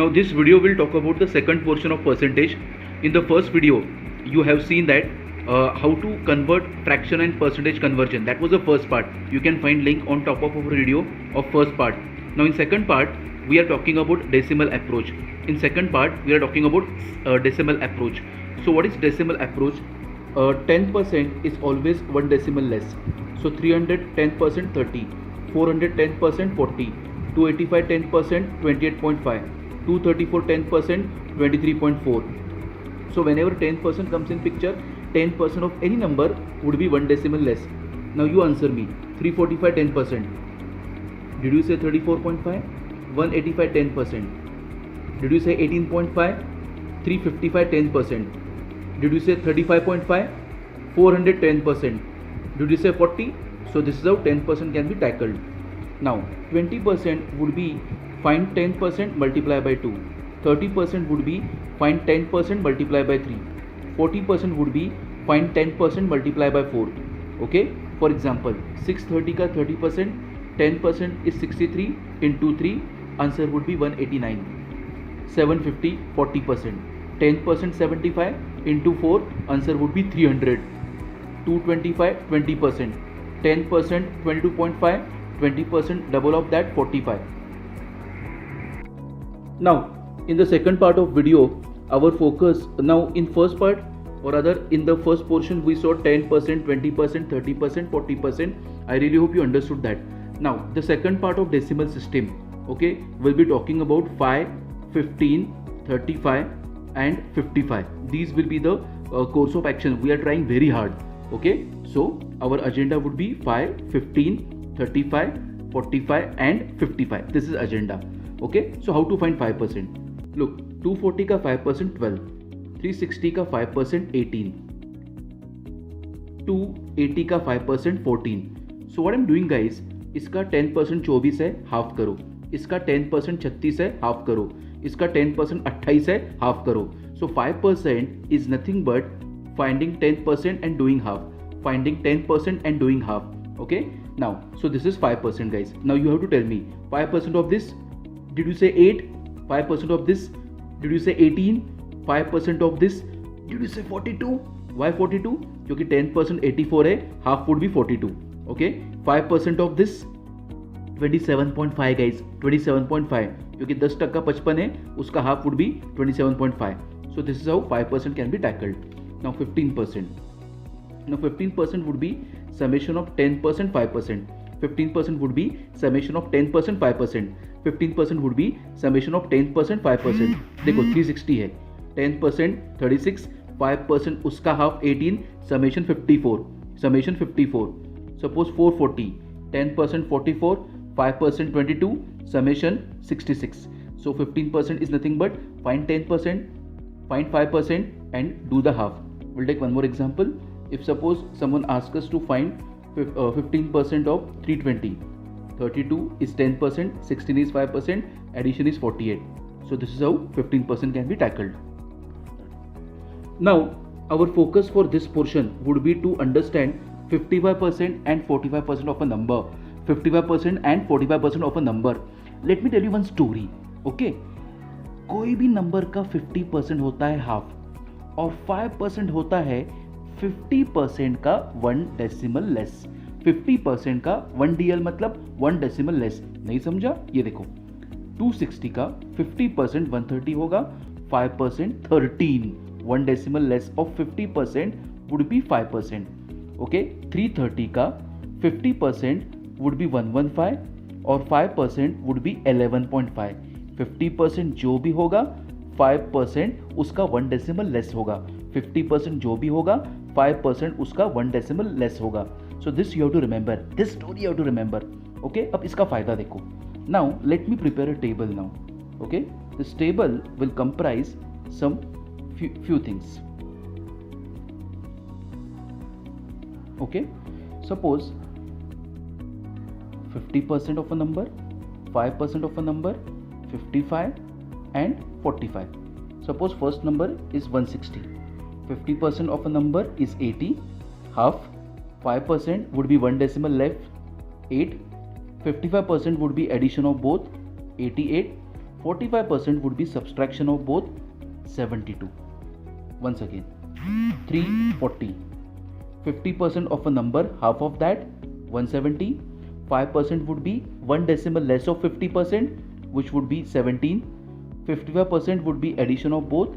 Now this video will talk about the second portion of percentage. In the first video, you have seen that how to convert fraction and percentage conversion. That was the first part. You can find link on top of our video of first part. Now in second part, we are talking about decimal approach. In second part, we are talking about decimal approach. So what is decimal approach? 10% is always one decimal less. So 300 10% 30, 400 10% 40, 285 10% 28.5, 234 10% 23.4. So whenever 10% comes in picture, 10% of any number would be one decimal less. Now you answer me. 345 10%. Did you say 34.5? 185 10%. Did you say 18.5? 355 10%. Did you say 35.5? 410%. Did you say 40? So this is how 10% can be tackled. Now 20% would be find 10% multiply by 2. 30% would be find 10% multiply by 3. 40% would be find 10% multiply by 4. Okay. For example, 630 का 30%, 10% is 63 into 3. Answer would be 189. 750 40%. 10% 75 into 4. Answer would be 300. 225 20%. 10% 22.5. 20% double of that 45. Now in the second part of video, our focus now in first part, or rather in the first portion we saw 10%, 20%, 30%, 40%. I really hope you understood that. Now the second part of decimal system, okay, we'll be talking about 5, 15, 35 and 55. These will be the course of action. We are trying very hard. Okay, so our agenda would be 5, 15, 35, 45 and 55. This is agenda. Okay, so how to find 5%? Look, 240 का 5% 12, 360 का 5% 18, 280 का 5% 14. So what I'm doing guys, इसका 10% 24 है, half करो. इसका 10% 36 है, half करो. इसका 10% 28 है, हाफ करो. So 5% is nothing but finding 10% and doing half. Finding 10% and doing half. Okay. Now, so this is 5% guys. Now you have to tell me 5% of this. Did you say 8? 5% of this. Did you say 18? 5% of this. Did you say 42? Why 42? क्योंकि 10% 84 है, half would be 42. Okay. 5% of this 27.5 guys. 27.5 क्योंकि 10% 55 है, उसका half would be 27.5. So this is how 5% can be tackled. Now 15%. Now 15% would be summation of 10% 5%. 15% would be summation of 10% 5%. 15% would be summation of 10% 5%. देखो 360 है, 10% 36, 5% उसका half 18, summation 54. Summation 54. Suppose 440, 10% 44, 5% 22, summation 66. So 15% is nothing but find 10%, find 5% and do the half. We'll take one more example. If suppose someone asks us to find 15% of 320, 32 is 10%, 16 is 5%, addition is 48. So this is how 15% can be tackled. Now our focus for this portion would be to understand 55% and 45% of a number. 55% and 45% of a number. Let me tell you one story. Okay, कोई भी number का 50% होता है half और 5% होता है 50% का 1 decimal less. 50% का 1 DL मतलब 1 डेसिमल लेस. नहीं समझा? ये देखो 260 का 50% 130 होगा, 5% 13. 1 decimal less of 50% would be 5%. Okay, 330 का 50% would be 115 और 5% would be 11.5. 50% जो भी होगा 5% उसका 1 डेसिमल लेस होगा. 50% जो भी होगा 5% उसका 1 डेसिमल लेस होगा. So this you have to remember. This story you have to remember. Okay, अब इसका फायदा देखो. Now let me prepare a table now. Okay, this table will comprise some few things. Okay, suppose 50% of a number, 5% of a number, 55 and 45. Suppose first number is 160. 50% of a number is 80. Half 5% would be 1 decimal left, 8. 55% would be addition of both, 88. 45% would be subtraction of both 72. Once again, 340. 50% of a number, half of that 170. 5% would be one decimal less of 50%, which would be 17. 55% would be addition of both,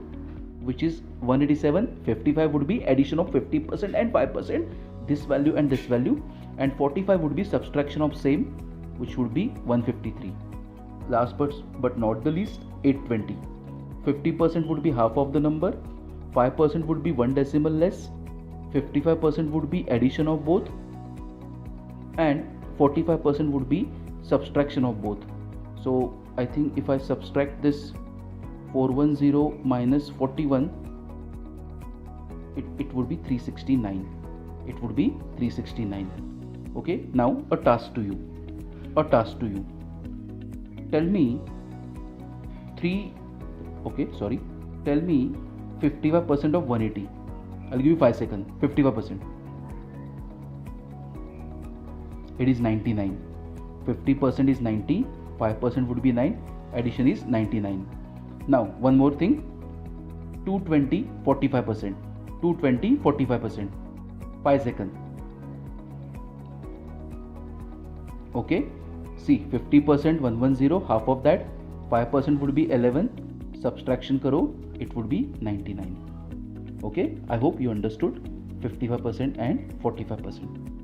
which is 187. 55 would be addition of 50% and 5%, this value and this value, and 45 would be subtraction of same, which would be 153. Last but not the least, 820. 50% would be half of the number, 5% would be one decimal less, 55% would be addition of both, and 45% would be subtraction of both. So I think if I subtract this 410 minus 41, it would be 369. It would be 369. Okay, now a task to you. Tell me 55% of 180. I'll give you 5 seconds. 55%. It is 99. 50% is 90. 5% would be 9. Addition is 99. Now one more thing. 220 45%. 220 45%. 5 seconds. Okay. See, 50% 110. Half of that 5% would be 11. Subtraction karo. It would be 99. Okay. I hope you understood 55% and 45%.